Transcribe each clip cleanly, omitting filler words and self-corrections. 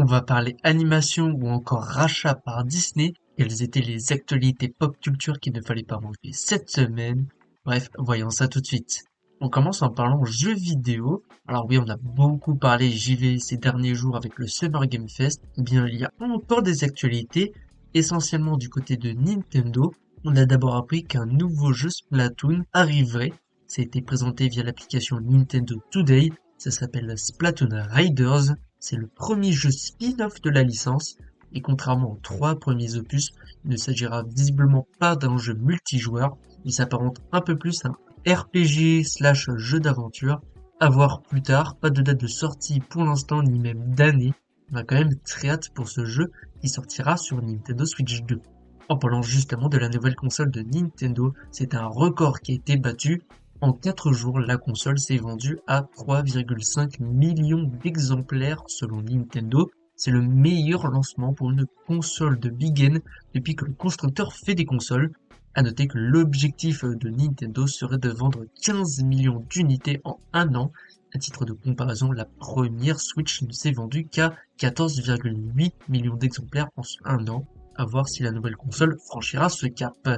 On va parler animation ou encore rachat par Disney. Quelles étaient les actualités pop culture qu'il ne fallait pas manquer cette semaine? Bref, voyons ça tout de suite. On commence en parlant jeux vidéo. Alors oui, on a beaucoup parlé JV ces derniers jours avec le Summer Game Fest. Eh bien, il y a encore des actualités, essentiellement du côté de Nintendo. On a d'abord appris qu'un nouveau jeu Splatoon arriverait. Ça a été présenté via l'application Nintendo Today. Ça s'appelle Splatoon Riders. C'est le premier jeu spin-off de la licence, et contrairement aux trois premiers opus, il ne s'agira visiblement pas d'un jeu multijoueur, il s'apparente un peu plus à un RPG slash jeu d'aventure. À voir plus tard, pas de date de sortie pour l'instant, ni même d'année. On a quand même très hâte pour ce jeu qui sortira sur Nintendo Switch 2. En parlant justement de la nouvelle console de Nintendo, c'est un record qui a été battu. En 4 jours, la console s'est vendue à 3,5 millions d'exemplaires selon Nintendo. C'est le meilleur lancement pour une console de big end depuis que le constructeur fait des consoles. À noter que l'objectif de Nintendo serait de vendre 15 millions d'unités en un an. À titre de comparaison, la première Switch ne s'est vendue qu'à 14,8 millions d'exemplaires en un an. À voir si la nouvelle console franchira ce cap.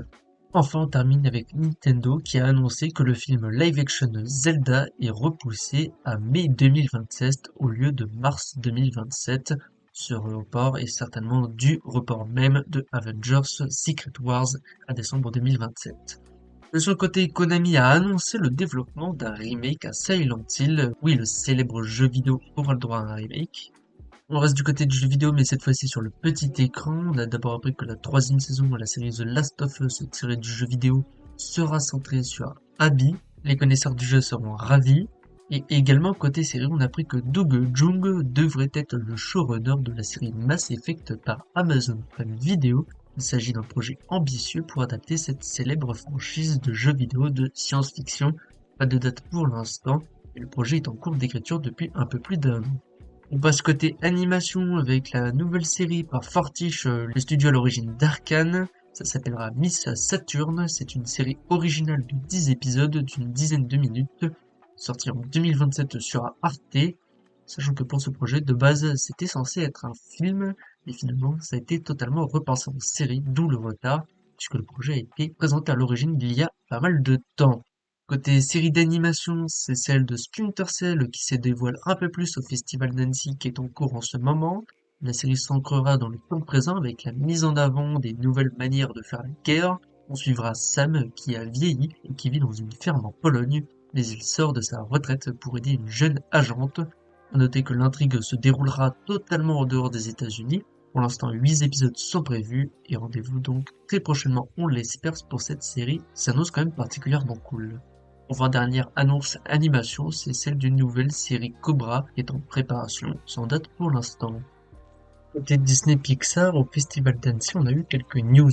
Enfin, on termine avec Nintendo qui a annoncé que le film live-action Zelda est repoussé à mai 2027 au lieu de mars 2027. Ce report est certainement du report même de Avengers Secret Wars à décembre 2027. De son côté, Konami a annoncé le développement d'un remake à Silent Hill. Oui, le célèbre jeu vidéo aura le droit à un remake. On reste du côté du jeu vidéo, mais cette fois-ci sur le petit écran. On a d'abord appris que la troisième saison de la série The Last of Us tirée du jeu vidéo sera centrée sur Abby. Les connaisseurs du jeu seront ravis. Et également, côté série, on a appris que Doug Jung devrait être le showrunner de la série Mass Effect par Amazon Prime Video. Il s'agit d'un projet ambitieux pour adapter cette célèbre franchise de jeux vidéo de science-fiction. Pas de date pour l'instant, et le projet est en cours d'écriture depuis un peu plus d'un an. On passe côté animation avec la nouvelle série par Fortiche, le studio à l'origine d'Arcane. Ça s'appellera Miss Saturn. C'est une série originale de 10 épisodes d'une dizaine de minutes, sortie en 2027 sur Arte. Sachant que pour ce projet, de base, c'était censé être un film, mais finalement, ça a été totalement repensé en série, d'où le retard, puisque le projet a été présenté à l'origine il y a pas mal de temps. Côté série d'animation, c'est celle de Splinter Cell qui se dévoile un peu plus au Festival d'Annecy qui est en cours en ce moment. La série s'ancrera dans le temps présent avec la mise en avant des nouvelles manières de faire la guerre. On suivra Sam qui a vieilli et qui vit dans une ferme en Pologne, mais il sort de sa retraite pour aider une jeune agente. À noter que l'intrigue se déroulera totalement en dehors des États-Unis. Pour l'instant, 8 épisodes sont prévus et rendez-vous donc très prochainement, on l'espère, pour cette série. Ça s'annonce quand même particulièrement cool. Enfin, dernière annonce animation, c'est celle d'une nouvelle série Cobra qui est en préparation, sans date pour l'instant. Côté Disney Pixar, au Festival d'Annecy, on a eu quelques news.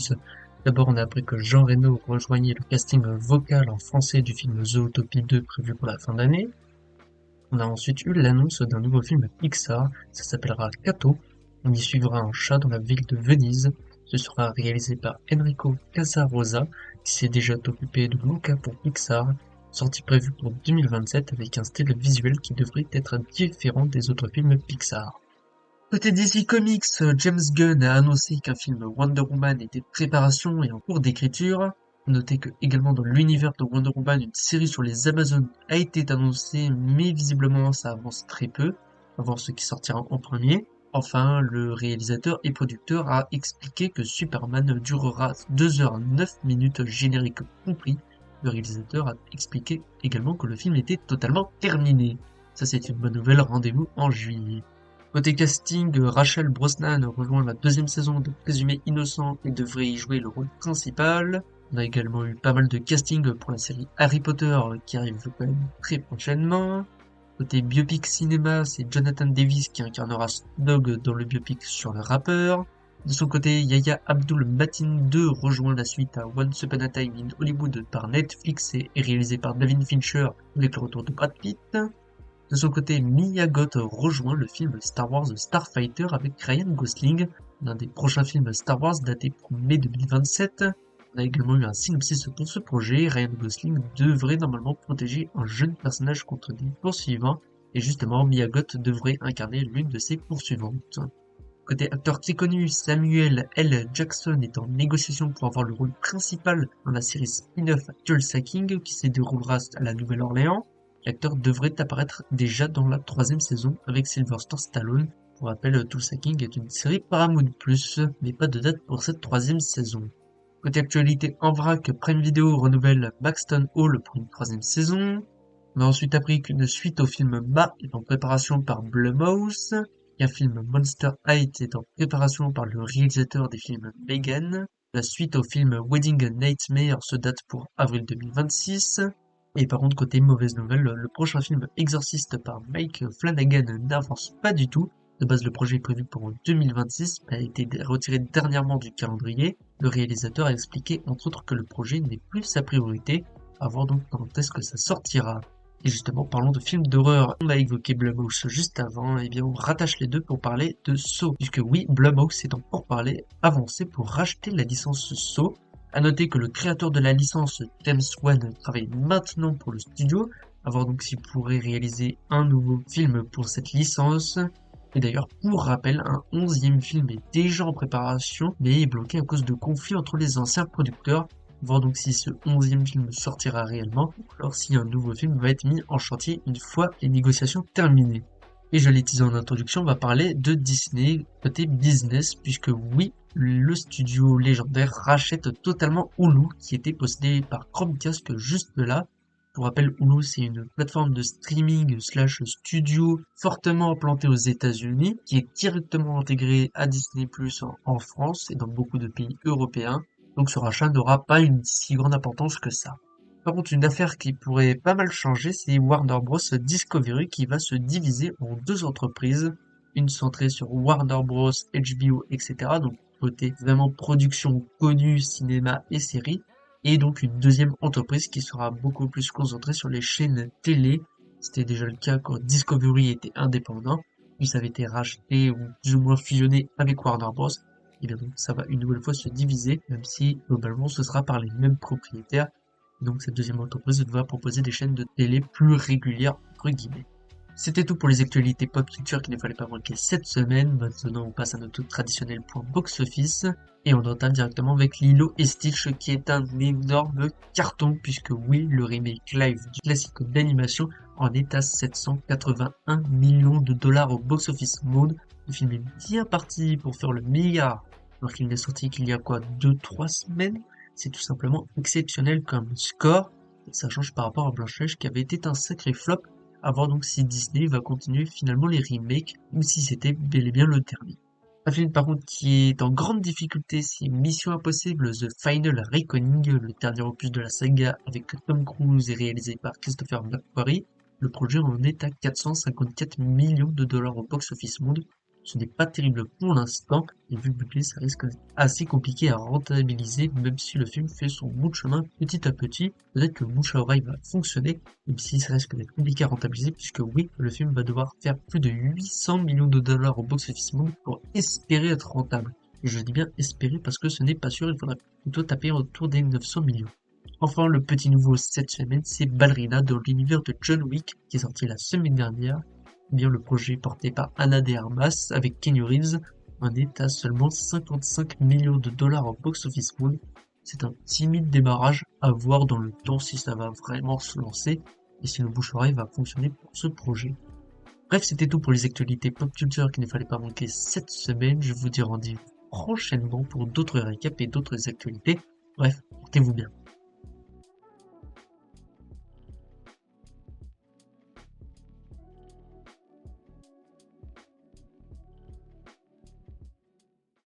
D'abord, on a appris que Jean Reno rejoignait le casting vocal en français du film Zootopie 2 prévu pour la fin d'année. On a ensuite eu l'annonce d'un nouveau film Pixar, ça s'appellera Kato. On y suivra un chat dans la ville de Venise. Ce sera réalisé par Enrico Casarosa, qui s'est déjà occupé de Luca pour Pixar, sortie prévue pour 2027 avec un style visuel qui devrait être différent des autres films Pixar. Côté DC Comics, James Gunn a annoncé qu'un film Wonder Woman était de préparation et en cours d'écriture. Notez que également dans l'univers de Wonder Woman, une série sur les Amazones a été annoncée, mais visiblement ça avance très peu. On va voir ce qui sortira en premier. Enfin, le réalisateur et producteur a expliqué que Superman durera 2h09 minutes générique compris. Le réalisateur a expliqué également que le film était totalement terminé. Ça c'est une bonne nouvelle, rendez-vous en juillet. Côté casting, Rachel Brosnan rejoint la deuxième saison de Présumé Innocent et devrait y jouer le rôle principal. On a également eu pas mal de casting pour la série Harry Potter qui arrive quand même très prochainement. Côté biopic cinéma, c'est Jonathan Davis qui incarnera Snoop Dogg dans le biopic sur le rappeur. De son côté, Yahya Abdul-Mateen 2 rejoint la suite à Once Upon a Time in Hollywood par Netflix et est réalisé par David Fincher avec le retour de Brad Pitt. De son côté, Mia Goth rejoint le film Star Wars Starfighter avec Ryan Gosling, l'un des prochains films Star Wars daté pour mai 2027. On a également eu un synopsis pour ce projet. Ryan Gosling devrait normalement protéger un jeune personnage contre des poursuivants et justement Mia Goth devrait incarner l'une de ses poursuivantes. Côté acteur très connu, Samuel L. Jackson est en négociation pour avoir le rôle principal dans la série spin-off Tulsa King qui se déroulera à la Nouvelle-Orléans. L'acteur devrait apparaître déjà dans la 3e saison avec Sylvester Stallone. Pour rappel, Tulsa King est une série Paramount+, mais pas de date pour cette 3e saison. Côté actualité en vrac, Prime Video renouvelle Baxton Hall pour une 3e saison. On a ensuite appris qu'une suite au film Ma est en préparation par Blumhouse. Un film Monster Height est en préparation par le réalisateur des films Megan. La suite au film Wedding Nightmare se date pour avril 2026. Et par contre, côté mauvaise nouvelle, le prochain film Exorcist par Mike Flanagan n'avance pas du tout. De base, le projet est prévu pour 2026, mais a été retiré dernièrement du calendrier. Le réalisateur a expliqué entre autres que le projet n'est plus sa priorité. À voir donc quand est-ce que ça sortira. Et justement, parlons de films d'horreur. On a évoqué Blumhouse juste avant, et bien on rattache les deux pour parler de Saw. Puisque oui, Blumhouse est en pourparlers avancé pour racheter la licence Saw. À noter que le créateur de la licence, James Wan, travaille maintenant pour le studio. À voir donc s'il pourrait réaliser un nouveau film pour cette licence. Et d'ailleurs, pour rappel, un 11e film est déjà en préparation, mais est bloqué à cause de conflits entre les anciens producteurs. Voir donc si ce 11e film sortira réellement, ou alors si un nouveau film va être mis en chantier une fois les négociations terminées. Et je l'ai teasé en introduction, on va parler de Disney côté business, puisque oui, le studio légendaire rachète totalement Hulu, qui était possédé par Chromecast juste là. Pour rappel, Hulu, c'est une plateforme de streaming slash studio fortement implantée aux États-Unis, qui est directement intégrée à Disney+ en France et dans beaucoup de pays européens. Donc ce rachat n'aura pas une si grande importance que ça. Par contre, une affaire qui pourrait pas mal changer, c'est Warner Bros. Discovery qui va se diviser en 2 entreprises. Une centrée sur Warner Bros, HBO, etc. Donc côté vraiment production connue, cinéma et séries. Et donc une deuxième entreprise qui sera beaucoup plus concentrée sur les chaînes télé. C'était déjà le cas quand Discovery était indépendant. Puis ça avait été racheté ou plus ou moins fusionné avec Warner Bros. Et bien donc ça va une nouvelle fois se diviser, même si globalement ce sera par les mêmes propriétaires. Donc cette deuxième entreprise va proposer des chaînes de télé plus régulières, entre guillemets. C'était tout pour les actualités pop culture qu'il ne fallait pas manquer cette semaine. Maintenant on passe à notre traditionnel point box-office. Et on entame directement avec Lilo et Stitch qui est un énorme carton puisque oui, le remake live du classique d'animation en est à 781 millions de dollars au box-office monde. Le film est bien parti pour faire le milliard, alors qu'il n'est sorti qu'il y a 2-3 semaines. C'est tout simplement exceptionnel comme score, et ça change par rapport à Blanche-Neige qui avait été un sacré flop, à voir donc si Disney va continuer finalement les remakes, ou si c'était bel et bien le dernier. Un film par contre qui est en grande difficulté, c'est Mission Impossible The Final Reckoning, le dernier opus de la saga avec Tom Cruise et réalisé par Christopher McQuarrie. Le projet en est à 454 millions de dollars au box-office monde. Ce n'est pas terrible pour l'instant, et vu le budget, ça risque d'être assez compliqué à rentabiliser, même si le film fait son bout de chemin petit à petit. Peut-être que le bouche à oreille va fonctionner, même si ça risque d'être compliqué à rentabiliser, puisque oui, le film va devoir faire plus de 800 millions de dollars au box-office monde pour espérer être rentable. Et je dis bien espérer parce que ce n'est pas sûr, il faudra plutôt taper autour des 900 millions. Enfin, le petit nouveau cette semaine, c'est Ballerina dans l'univers de John Wick, qui est sorti la semaine dernière. Bien le projet porté par Ana de Armas avec Keanu Reeves en est à seulement 55 millions de dollars au box-office monde. C'est un timide démarrage à voir dans le temps si ça va vraiment se lancer et si le bouche-oreille va fonctionner pour ce projet. Bref, c'était tout pour les actualités pop culture qu'il ne fallait pas manquer cette semaine. Je vous dis rendez-vous prochainement pour d'autres récaps et d'autres actualités. Bref, portez-vous bien.